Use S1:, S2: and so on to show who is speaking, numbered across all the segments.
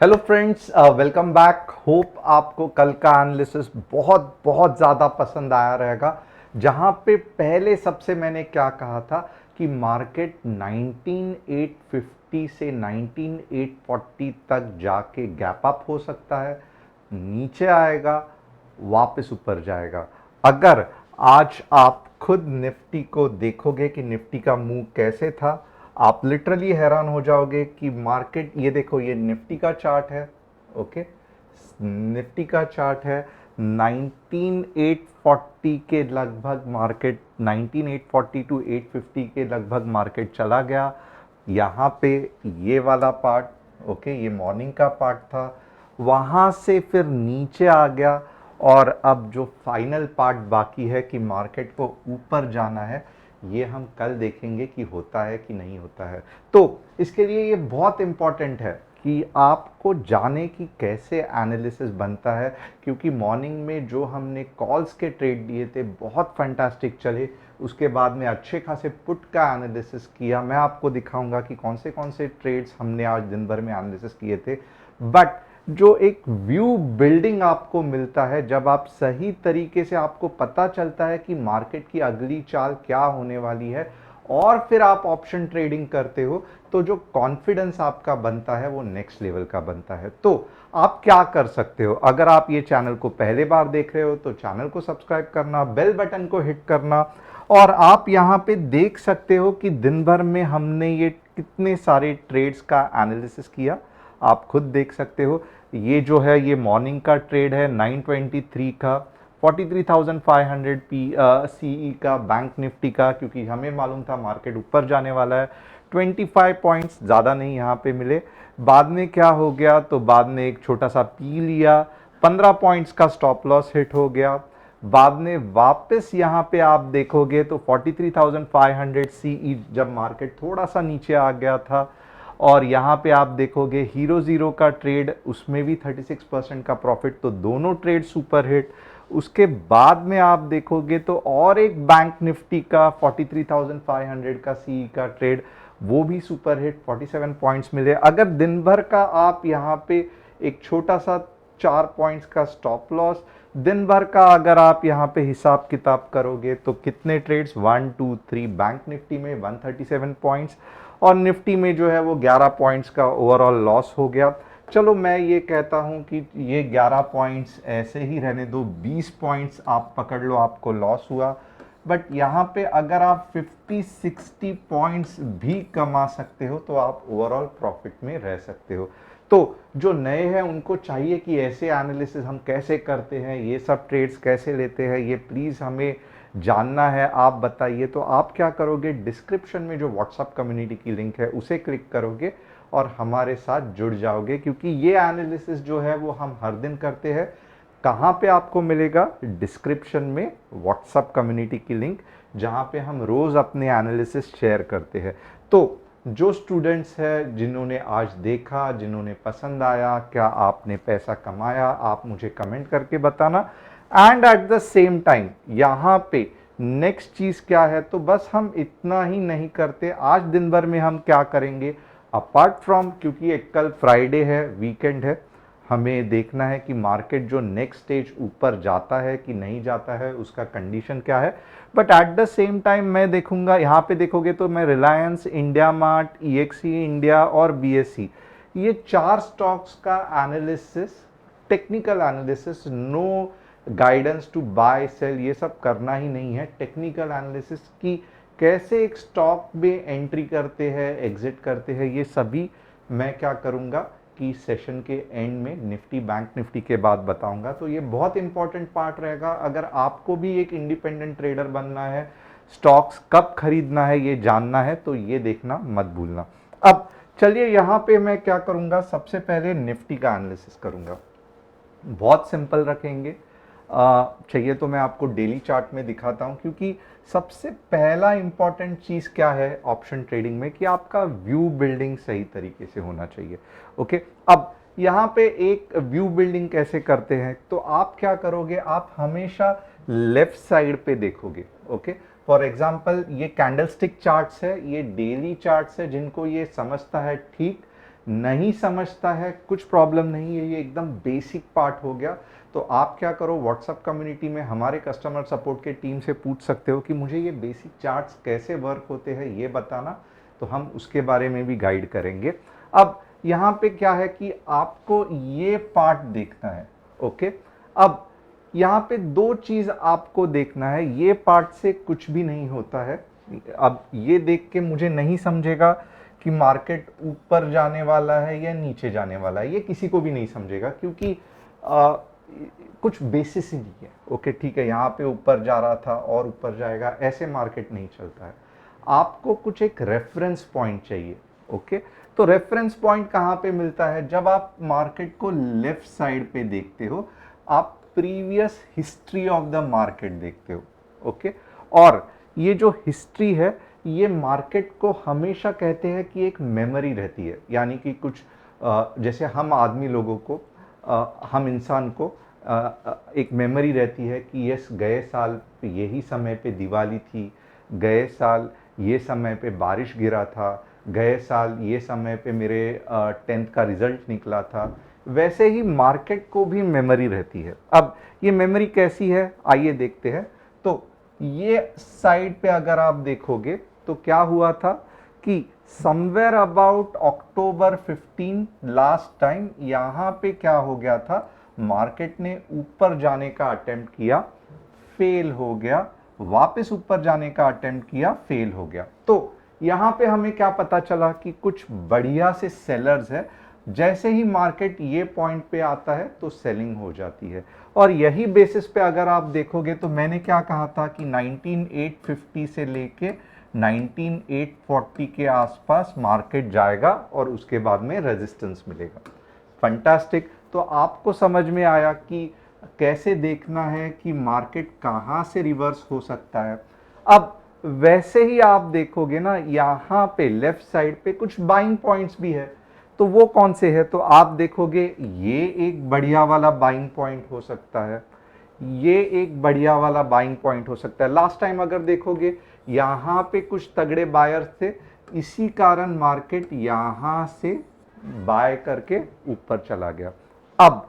S1: Hello friends, welcome back. Hope आपको कल का एनालिसिस बहुत बहुत ज़्यादा पसंद आया रहेगा। जहाँ पे पहले सबसे मैंने क्या कहा था कि मार्केट 19850 से 19840 तक जाके गैप अप हो सकता है, नीचे आएगा, वापस ऊपर जाएगा। अगर आज आप खुद निफ्टी को देखोगे कि निफ्टी का मूव कैसे था, आप लिटरली हैरान हो जाओगे कि मार्केट, ये देखो, ये निफ्टी का चार्ट है। ओके, निफ्टी का चार्ट है। 19840 के लगभग मार्केट, 19840 टू 850 के लगभग मार्केट चला गया। यहाँ पे ये वाला पार्ट, ओके, ये मॉर्निंग का पार्ट था, वहाँ से फिर नीचे आ गया। और अब जो फाइनल पार्ट बाकी है कि मार्केट को ऊपर जाना है, ये हम कल देखेंगे कि होता है कि नहीं होता है। तो इसके लिए ये बहुत इंपॉर्टेंट है कि आपको जाने की कैसे एनालिसिस बनता है, क्योंकि मॉर्निंग में जो हमने कॉल्स के ट्रेड लिए थे बहुत फैंटास्टिक चले। उसके बाद में अच्छे खासे पुट का एनालिसिस किया। मैं आपको दिखाऊंगा कि कौन से ट्रेड्स हमने आज दिन भर में एनालिसिस किए थे। बट जो एक व्यू बिल्डिंग आपको मिलता है, जब आप सही तरीके से, आपको पता चलता है कि मार्केट की अगली चाल क्या होने वाली है, और फिर आप ऑप्शन ट्रेडिंग करते हो, तो जो कॉन्फिडेंस आपका बनता है वो नेक्स्ट लेवल का बनता है। तो आप क्या कर सकते हो, अगर आप ये चैनल को पहले बार देख रहे हो तो चैनल को सब्सक्राइब करना, बेल बटन को हिट करना। और आप यहाँ पे देख सकते हो कि दिन भर में हमने ये कितने सारे ट्रेड्स का एनालिसिस किया, आप खुद देख सकते हो। ये जो है, ये मॉर्निंग का ट्रेड है 923 का, 43,500 सीई का, बैंक निफ्टी का, क्योंकि हमें मालूम था मार्केट ऊपर जाने वाला है। 25 पॉइंट्स, ज़्यादा नहीं यहाँ पे मिले। बाद में क्या हो गया, तो बाद में एक छोटा सा पी लिया, 15 पॉइंट्स का स्टॉप लॉस हिट हो गया। बाद में वापस यहाँ पे आप देखोगे तो 43,500 सीई, जब मार्केट थोड़ा सा नीचे आ गया था। और यहाँ पे आप देखोगे हीरो ज़ीरो का ट्रेड, उसमें भी 36% का प्रॉफिट, तो दोनों ट्रेड सुपर हिट। उसके बाद में आप देखोगे तो और एक बैंक निफ्टी का 43,500 का सी का ट्रेड, वो भी सुपर हिट, 47 पॉइंट्स मिले। अगर दिन भर का आप यहाँ पे एक छोटा सा 4 पॉइंट्स का स्टॉप लॉस, दिन भर का अगर आप यहाँ पे हिसाब किताब करोगे तो कितने ट्रेड्स, 1 2 3, बैंक निफ्टी में 137 पॉइंट्स, और निफ्टी में जो है वो 11 पॉइंट्स का ओवरऑल लॉस हो गया। चलो मैं ये कहता हूं कि ये 11 पॉइंट्स ऐसे ही रहने दो, 20 पॉइंट्स आप पकड़ लो, आपको लॉस हुआ। बट यहाँ पे अगर आप 50-60 पॉइंट्स भी कमा सकते हो तो आप ओवरऑल प्रॉफिट में रह सकते हो। तो जो नए हैं उनको चाहिए कि ऐसे एनालिसिस हम कैसे करते हैं, ये सब ट्रेड्स कैसे लेते हैं, ये प्लीज़ हमें जानना है, आप बताइए। तो आप क्या करोगे, डिस्क्रिप्शन में जो व्हाट्सएप कम्युनिटी की लिंक है उसे क्लिक करोगे और हमारे साथ जुड़ जाओगे, क्योंकि ये एनालिसिस जो है वो हम हर दिन करते हैं। कहाँ पे आपको मिलेगा, डिस्क्रिप्शन में व्हाट्सएप कम्युनिटी की लिंक, जहाँ पे हम रोज़ अपने एनालिसिस शेयर करते हैं। तो जो स्टूडेंट्स हैं जिन्होंने आज देखा, जिन्होंने पसंद आया, क्या आपने पैसा कमाया, आप मुझे कमेंट करके बताना। And eight the same time यहाँ पे नेक्स्ट चीज क्या है, तो बस हम इतना ही नहीं करते, आज दिन भर में हम क्या करेंगे अपार्ट फ्रॉम, क्योंकि एक कल फ्राइडे है, वीकेंड है, हमें देखना है कि मार्केट जो नेक्स्ट स्टेज ऊपर जाता है कि नहीं जाता है, उसका कंडीशन क्या है। But at the same time मैं देखूंगा, यहाँ पे देखोगे तो मैं रिलायंस, इंडिया मार्ट, ईएक्सी इंडिया और बीएससी, ये 4 स्टॉक्स का analysis, technical analysis, no guidance to buy sell, ये सब करना ही नहीं है। टेक्निकल एनालिसिस की कैसे एक स्टॉक में एंट्री करते हैं, एग्जिट करते हैं, ये सभी मैं क्या करूंगा कि सेशन के एंड में निफ्टी, बैंक निफ्टी के बाद बताऊंगा। तो ये बहुत इंपॉर्टेंट पार्ट रहेगा। अगर आपको भी एक इंडिपेंडेंट ट्रेडर बनना है, स्टॉक्स कब खरीदना है ये जानना है, तो ये देखना मत भूलना। अब चलिए यहाँ पे मैं क्या करूंगा, सबसे पहले निफ्टी का एनालिसिस करूंगा, बहुत सिंपल रखेंगे। चाहिए तो मैं आपको डेली चार्ट में दिखाता हूं, क्योंकि सबसे पहला इंपॉर्टेंट चीज क्या है ऑप्शन ट्रेडिंग में, कि आपका व्यू बिल्डिंग सही तरीके से होना चाहिए। ओके, अब यहाँ पे एक व्यू बिल्डिंग कैसे करते हैं, तो आप क्या करोगे, आप हमेशा लेफ्ट साइड पे देखोगे। ओके, फॉर एग्जाम्पल ये कैंडलस्टिक चार्ट्स है, ये डेली चार्ट्स है, जिनको ये समझता है ठीक, नहीं समझता है, कुछ प्रॉब्लम नहीं है, ये एकदम बेसिक पार्ट हो गया। तो आप क्या करो, व्हाट्सएप कम्युनिटी में हमारे कस्टमर सपोर्ट के टीम से पूछ सकते हो कि मुझे ये बेसिक चार्ट्स कैसे वर्क होते हैं ये बताना, तो हम उसके बारे में भी गाइड करेंगे। अब यहाँ पे क्या है कि आपको ये पार्ट देखना है, ओके। अब यहाँ पे दो चीज आपको देखना है, ये पार्ट से कुछ भी नहीं होता है। अब ये देख के मुझे नहीं समझेगा कि मार्केट ऊपर जाने वाला है या नीचे जाने वाला है, ये किसी को भी नहीं समझेगा, क्योंकि कुछ बेसिस ही नहीं है। ओके ठीक है, यहाँ पे ऊपर जा रहा था और ऊपर जाएगा, ऐसे मार्केट नहीं चलता है। आपको कुछ एक रेफरेंस पॉइंट चाहिए। ओके, तो रेफरेंस पॉइंट कहाँ पे मिलता है, जब आप मार्केट को लेफ्ट साइड पे देखते हो, आप previous history of the market देखते हो। ओके, और ये जो हिस्ट्री है, ये मार्केट को हमेशा कहते हैं कि एक मेमोरी रहती है, यानी कि कुछ जैसे हम आदमी लोगों को, हम इंसान को एक मेमोरी रहती है कि यस, गए साल यही समय पे दिवाली थी, गए साल ये समय पे बारिश गिरा था, गए साल ये समय पे मेरे 10th का रिजल्ट निकला था। वैसे ही मार्केट को भी मेमोरी रहती है। अब ये मेमोरी कैसी है, आइए देखते हैं। तो ये साइड पे अगर आप देखोगे तो क्या हुआ था कि somewhere about October 15 last time यहाँ पे क्या हो गया था, मार्केट ने ऊपर जाने का अटेम्प्ट किया, फेल हो गया, वापस ऊपर जाने का अटेम्प्ट किया, फेल हो गया। तो यहां पे हमें क्या पता चला कि कुछ बढ़िया से सेलर्स है, जैसे ही मार्केट ये पॉइंट पे आता है तो सेलिंग हो जाती है। और यही बेसिस पे अगर आप देखोगे तो मैंने क्या कहा था कि 19850 से लेके 19840 के आसपास मार्केट जाएगा और उसके बाद में रेजिस्टेंस मिलेगा। फंटास्टिक, तो आपको समझ में आया कि कैसे देखना है कि मार्केट कहाँ से रिवर्स हो सकता है। अब वैसे ही आप देखोगे ना, यहाँ पे लेफ्ट साइड पे कुछ बाइंग पॉइंट्स भी है, तो वो कौन से है, तो आप देखोगे ये एक बढ़िया वाला बाइंग पॉइंट हो सकता है, ये एक बढ़िया वाला बाइंग पॉइंट हो सकता है। लास्ट टाइम अगर देखोगे यहाँ पे कुछ तगड़े बायर्स थे, इसी कारण मार्केट यहाँ से बाय करके ऊपर चला गया। अब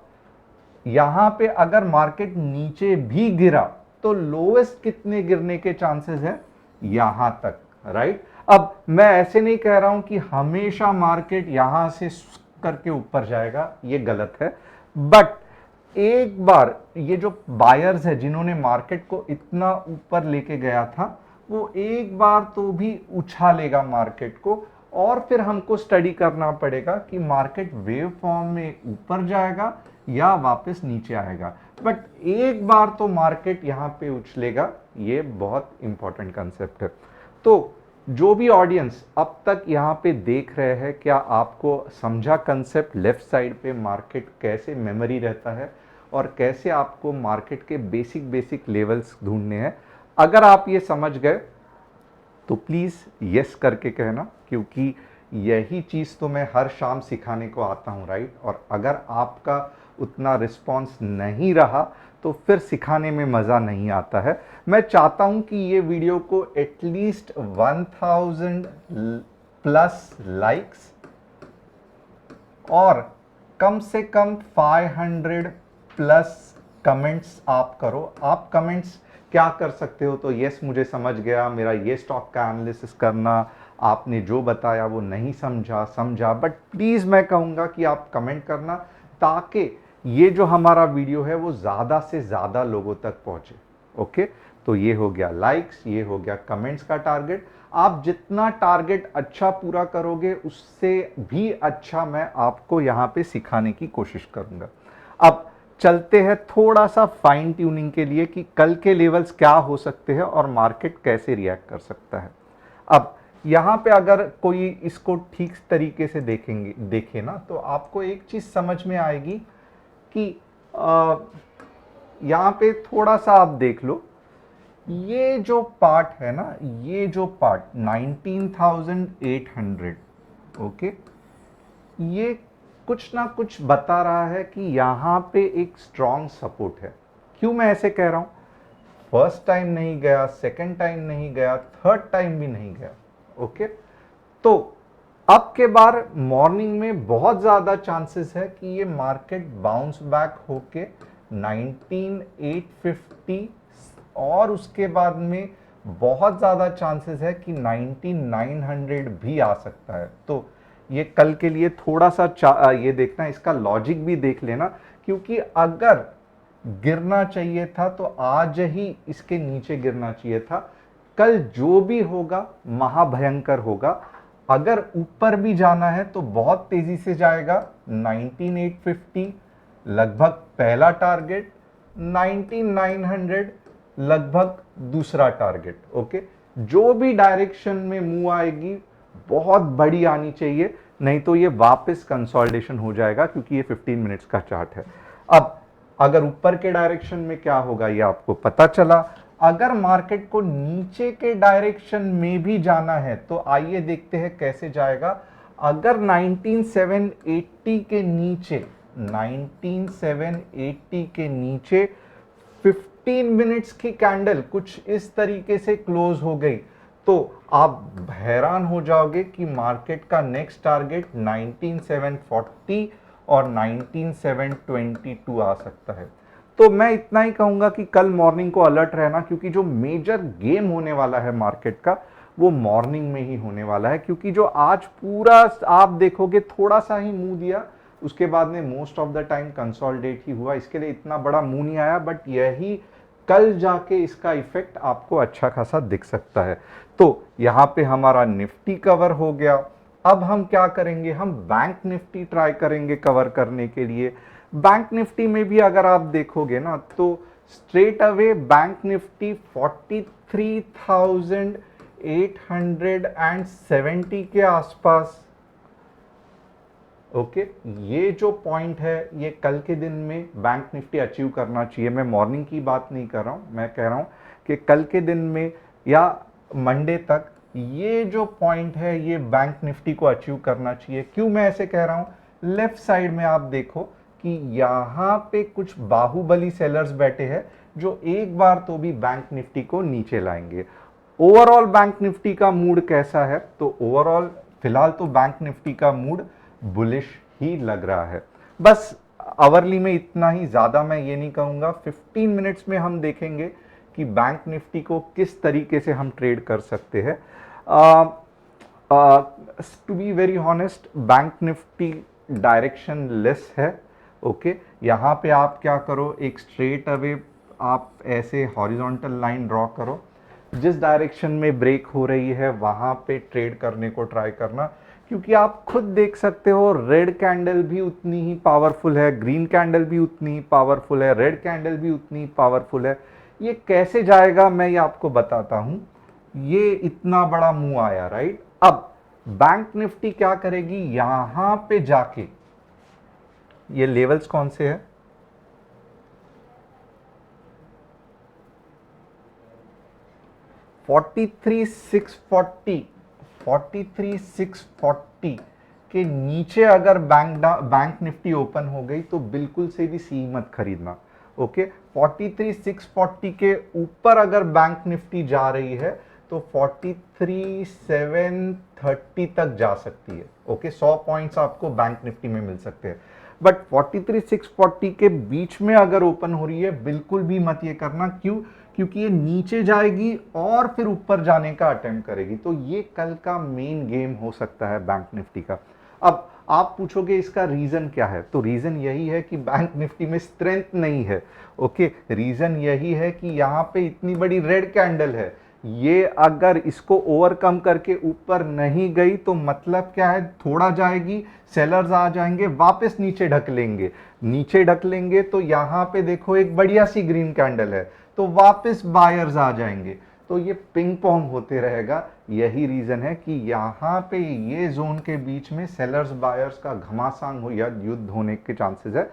S1: यहां पे अगर मार्केट नीचे भी गिरा तो लोएस्ट कितने गिरने के चांसेस है, यहां तक, राइट। अब मैं ऐसे नहीं कह रहा हूं कि हमेशा मार्केट यहां से करके ऊपर जाएगा, ये गलत है, बट एक बार ये जो बायर्स है जिन्होंने मार्केट को इतना ऊपर लेके गया था, वो एक बार तो भी उछालेगा मार्केट को, और फिर हमको स्टडी करना पड़ेगा कि मार्केट वेव फॉर्म में ऊपर जाएगा या वापस नीचे आएगा। बट एक बार तो मार्केट यहां पे उछलेगा, ये बहुत इंपॉर्टेंट कंसेप्ट है। तो जो भी ऑडियंस अब तक यहां पे देख रहे हैं, क्या आपको समझा कंसेप्ट, लेफ्ट साइड पे मार्केट कैसे मेमोरी रहता है और कैसे आपको मार्केट के बेसिक बेसिक लेवल्स ढूंढने हैं। अगर आप ये समझ गए तो प्लीज़ यस करके कहना, क्योंकि यही चीज़ तो मैं हर शाम सिखाने को आता हूँ, राइट। और अगर आपका उतना रिस्पॉन्स नहीं रहा तो फिर सिखाने में मज़ा नहीं आता है। मैं चाहता हूँ कि ये वीडियो को एटलीस्ट 1000 प्लस लाइक्स और कम से कम 500 प्लस कमेंट्स आप करो। आप कमेंट्स क्या कर सकते हो, तो यस मुझे समझ गया, मेरा ये स्टॉक का एनालिसिस करना, आपने जो बताया वो नहीं समझा, बट प्लीज़ मैं कहूँगा कि आप कमेंट करना, ताकि ये जो हमारा वीडियो है वो ज़्यादा से ज़्यादा लोगों तक पहुँचे। ओके, तो ये हो गया लाइक्स, ये हो गया कमेंट्स का टारगेट। आप जितना टारगेट अच्छा पूरा करोगे उससे भी अच्छा मैं आपको यहाँ पे सिखाने की कोशिश करूँगा। अब चलते हैं थोड़ा सा फाइन ट्यूनिंग के लिए कि कल के लेवल्स क्या हो सकते हैं और मार्केट कैसे रिएक्ट कर सकता है। अब यहाँ पे अगर कोई इसको ठीक तरीके से देखे ना, तो आपको एक चीज़ समझ में आएगी कि यहाँ पे थोड़ा सा आप देख लो, ये जो पार्ट है ना, ये जो पार्ट 19,800, ओके, ये कुछ ना कुछ बता रहा है कि यहाँ पे एक स्ट्रॉन्ग सपोर्ट है। क्यों मैं ऐसे कह रहा हूँ, फर्स्ट टाइम नहीं गया, सेकंड टाइम नहीं गया, थर्ड टाइम भी नहीं गया। ओके, तो अब के बार मॉर्निंग में बहुत ज़्यादा चांसेस है कि ये मार्केट बाउंस बैक होके 19850 और उसके बाद में बहुत ज़्यादा चांसेस है कि 19900 भी आ सकता है। तो ये कल के लिए थोड़ा सा ये देखना, इसका लॉजिक भी देख लेना, क्योंकि अगर गिरना चाहिए था तो आज ही इसके नीचे गिरना चाहिए था। कल जो भी होगा महाभयंकर होगा। अगर ऊपर भी जाना है तो बहुत तेजी से जाएगा, 19850 लगभग पहला टारगेट, 19900 लगभग दूसरा टारगेट। ओके, जो भी डायरेक्शन में मूव आएगी बहुत बड़ी आनी चाहिए, नहीं तो ये वापस कंसोलिडेशन हो जाएगा, क्योंकि ये 15 मिनट्स का चार्ट है। अब अगर ऊपर के डायरेक्शन में क्या होगा ये आपको पता चला। अगर मार्केट को नीचे के डायरेक्शन में भी जाना है तो आइए देखते हैं कैसे जाएगा। अगर 19780 के नीचे 19780 के नीचे 15 मिनट्स की कैंडल कुछ इस तरीके से क्लोज हो गई तो आप हैरान हो जाओगे कि मार्केट का नेक्स्ट टारगेट 19740 और 19722 आ सकता है। तो मैं इतना ही कहूंगा कि कल मॉर्निंग को अलर्ट रहना, क्योंकि जो मेजर गेम होने वाला है मार्केट का वो मॉर्निंग में ही होने वाला है। क्योंकि जो आज पूरा आप देखोगे थोड़ा सा ही मुंह दिया, उसके बाद में most of the time consolidate ही हुआ, इसके लिए इतना बड़ा मुंह नहीं आया, बट यही कल जाके इसका इफेक्ट आपको अच्छा खासा दिख सकता है। तो यहां पे हमारा निफ्टी कवर हो गया। अब हम क्या करेंगे, हम बैंक निफ्टी ट्राई करेंगे कवर करने के लिए। बैंक निफ्टी में भी अगर आप देखोगे ना तो स्ट्रेट अवे बैंक निफ्टी 43,870 के आसपास। ओके, ये जो पॉइंट है ये कल के दिन में बैंक निफ्टी अचीव करना चाहिए। मैं मॉर्निंग की बात नहीं कर रहा हूं, मैं कह रहा हूं कि कल के दिन में या मंडे तक ये जो पॉइंट है ये बैंक निफ्टी को अचीव करना चाहिए। क्यों मैं ऐसे कह रहा हूं, लेफ्ट साइड में आप देखो कि यहां पे कुछ बाहुबली सेलर्स बैठे हैं जो एक बार तो भी बैंक निफ्टी को नीचे लाएंगे। ओवरऑल बैंक निफ्टी का मूड कैसा है, तो ओवरऑल फिलहाल तो बैंक निफ्टी का मूड बुलिश ही लग रहा है। बस आवरली में इतना ही, ज्यादा मैं ये नहीं कहूंगा। 15 मिनट्स में हम देखेंगे कि बैंक निफ्टी को किस तरीके से हम ट्रेड कर सकते हैं। To be very honest, bank Nifty directionless है। ओके, यहाँ पे आप क्या करो, एक स्ट्रेट अवे आप ऐसे हॉरिजॉन्टल लाइन ड्रॉ करो, जिस डायरेक्शन में ब्रेक हो रही है वहां पे ट्रेड करने को ट्राई करना, क्योंकि आप खुद देख सकते हो रेड कैंडल भी उतनी ही पावरफुल है, ग्रीन कैंडल भी उतनी ही पावरफुल है, रेड कैंडल भी उतनी ही पावरफुल है। ये कैसे जाएगा मैं ये आपको बताता हूं। ये इतना बड़ा मुंह आया, राइट। अब बैंक निफ्टी क्या करेगी, यहां पे जाके, ये लेवल्स कौन से हैं, 43,640 के नीचे अगर बैंक निफ्टी ओपन हो गई तो बिल्कुल से भी सी मत खरीदना। ओके, 43,640 के ऊपर अगर बैंक निफ्टी जा रही है तो 43,730 तक जा सकती है। ओके, 100 पॉइंट्स आपको बैंक निफ्टी में मिल सकते हैं, बट 43,640 के बीच में अगर ओपन हो रही है बिल्कुल भी मत ये करना। क्यों, क्योंकि ये नीचे जाएगी और फिर ऊपर जाने का अटेम्प्ट करेगी। तो ये कल का मेन गेम हो सकता है बैंक निफ्टी का। अब आप पूछोगे इसका रीजन क्या है, तो रीजन यही है कि बैंक निफ्टी में स्ट्रेंथ नहीं है। ओके, रीजन यही है कि यहां पे इतनी बड़ी रेड कैंडल है, ये अगर इसको ओवरकम करके ऊपर नहीं गई तो मतलब क्या है, थोड़ा जाएगी, सेलर्स आ जाएंगे, वापस नीचे ढकलेंगे, नीचे ढकलेंगे तो यहां पे देखो एक बढ़िया सी ग्रीन कैंडल है तो वापस बायर्स आ जाएंगे, तो ये पिंग पोंग होते रहेगा। यही रीजन है कि यहाँ पे ये जोन के बीच में सेलर्स बायर्स का घमासान हो या युद्ध होने के चांसेस है।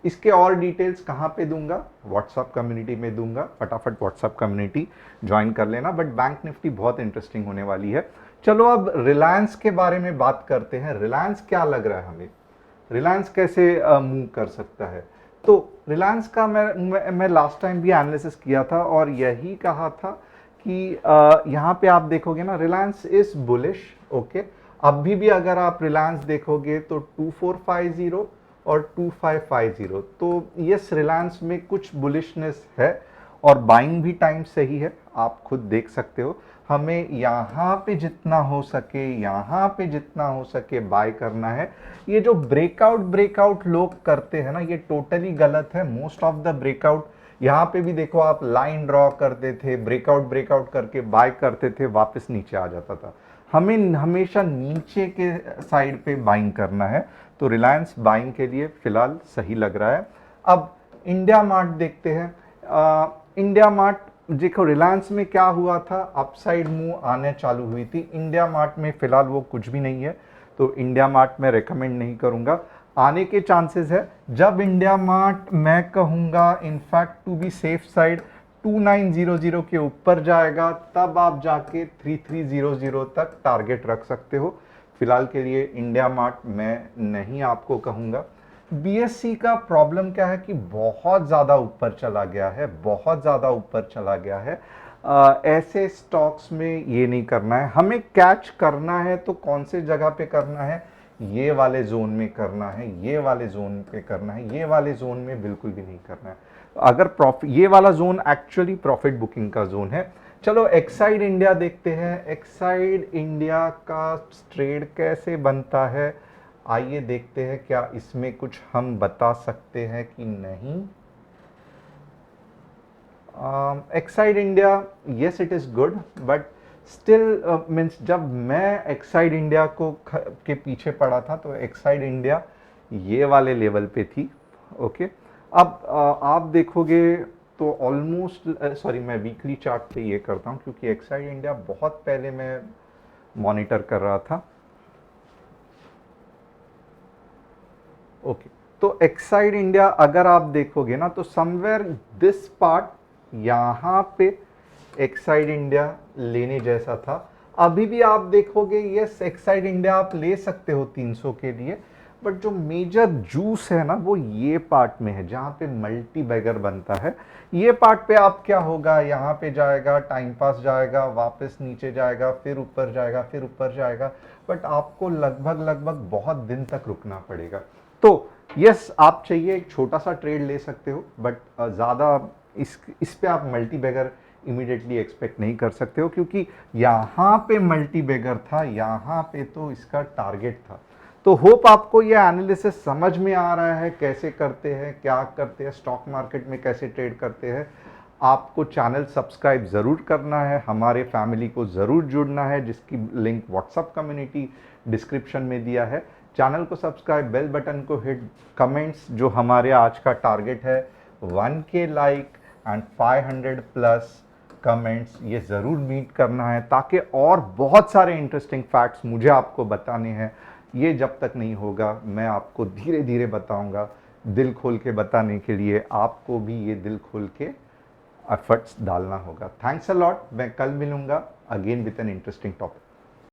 S1: इसके और डिटेल्स कहाँ पे दूंगा, व्हाट्सएप कम्युनिटी में दूंगा, फटाफट व्हाट्सएप कम्युनिटी ज्वाइन कर लेना। बट बैंक निफ्टी बहुत इंटरेस्टिंग होने वाली है। चलो अब रिलायंस के बारे में बात करते हैं। रिलायंस क्या लग रहा है हमें, रिलायंस कैसे मूव कर सकता है। तो रिलायंस का मैं लास्ट टाइम भी एनालिसिस किया था और यही कहा था कि यहाँ पे आप देखोगे ना, रिलायंस इज बुलिश। ओके, अभी भी अगर आप रिलायंस देखोगे तो 2450 और 2550, तो यस रिलायंस में कुछ बुलिशनेस है और बाइंग भी टाइम सही है, आप खुद देख सकते हो। हमें यहाँ पे जितना हो सके, यहाँ पे जितना हो सके बाय करना है। ये जो ब्रेकआउट लोग करते हैं ना, ये टोटली गलत है। मोस्ट ऑफ द ब्रेकआउट, यहाँ पे भी देखो आप लाइन ड्रॉ करते थे, ब्रेकआउट करके बाय करते थे, वापस नीचे आ जाता था। हमें हमेशा नीचे के साइड पे बाइंग करना है, तो रिलायंस बाइंग के लिए फिलहाल सही लग रहा है। अब इंडिया मार्ट देखते हैं। इंडिया मार्ट देखो, रिलायंस में क्या हुआ था, अपसाइड मूव आने चालू हुई थी। इंडिया मार्ट में फिलहाल वो कुछ भी नहीं है, तो इंडिया मार्ट में रेकमेंड नहीं करूंगा। आने के चांसेस है, जब इंडिया मार्ट मैं कहूंगा in fact to be safe side 2900 के ऊपर जाएगा, तब आप जाके 3300 तक टारगेट रख सकते हो। फिलहाल के लिए इंडिया मार्ट मैं नहीं आपको कहूंगा। बीएससी का प्रॉब्लम क्या है कि बहुत ज़्यादा ऊपर चला गया है, बहुत ज़्यादा ऊपर चला गया है। ऐसे स्टॉक्स में ये नहीं करना है। हमें कैच करना है तो कौन से जगह पे करना है, ये वाले जोन में करना है, ये वाले जोन पे करना है, ये वाले जोन में बिल्कुल भी नहीं करना है। अगर प्रॉफिट, ये वाला जोन एक्चुअली प्रॉफिट बुकिंग का जोन है। चलो एक्साइड इंडिया देखते हैं। एक्साइड इंडिया का ट्रेड कैसे बनता है, आइए देखते हैं क्या इसमें कुछ हम बता सकते हैं कि नहीं। Exide India, yes it is good, but still means जब मैं एक्साइड इंडिया को के पीछे पड़ा था तो एक्साइड इंडिया ये वाले लेवल पे थी। ओके, अब आप देखोगे तो ऑलमोस्ट, सॉरी मैं वीकली चार्ट पे ये करता हूँ क्योंकि एक्साइड इंडिया बहुत पहले मैं मॉनिटर कर रहा था। ओके, तो एक्साइड इंडिया अगर आप देखोगे ना, तो समवेयर दिस पार्ट, यहाँ पे एक्साइड इंडिया लेने जैसा था। अभी भी आप देखोगे, यस एक्साइड इंडिया आप ले सकते हो 300 के लिए, बट जो मेजर जूस है ना वो ये पार्ट में है जहाँ पे मल्टी बैगर बनता है। ये पार्ट पे आप क्या होगा, यहाँ पे जाएगा, टाइम पास जाएगा, वापस नीचे जाएगा, फिर ऊपर जाएगा, फिर ऊपर जाएगा, बट आपको लगभग बहुत दिन तक रुकना पड़ेगा। तो यस आप चाहिए एक छोटा सा ट्रेड ले सकते हो, बट ज़्यादा इस पे आप मल्टी बैगर इमीडिएटली एक्सपेक्ट नहीं कर सकते हो, क्योंकि यहाँ पे मल्टी बैगर था, यहाँ पे तो इसका टारगेट था। तो होप आपको ये एनालिसिस समझ में आ रहा है, कैसे करते हैं, क्या करते हैं, स्टॉक मार्केट में कैसे ट्रेड करते हैं। आपको चैनल सब्सक्राइब ज़रूर करना है, हमारे फैमिली को ज़रूर जुड़ना है, जिसकी लिंक व्हाट्सएप कम्युनिटी डिस्क्रिप्शन में दिया है। चैनल को सब्सक्राइब, बेल बटन को हिट, कमेंट्स, जो हमारे आज का टारगेट है 1K like and 500 plus comments, ये ज़रूर मीट करना है, ताकि और बहुत सारे इंटरेस्टिंग फैक्ट्स मुझे आपको बताने हैं। ये जब तक नहीं होगा मैं आपको धीरे धीरे बताऊंगा। दिल खोल के बताने के लिए आपको भी ये दिल खोल के एफर्ट्स डालना होगा। Thanks a lot. मैं कल मिलूंगा again with an interesting topic.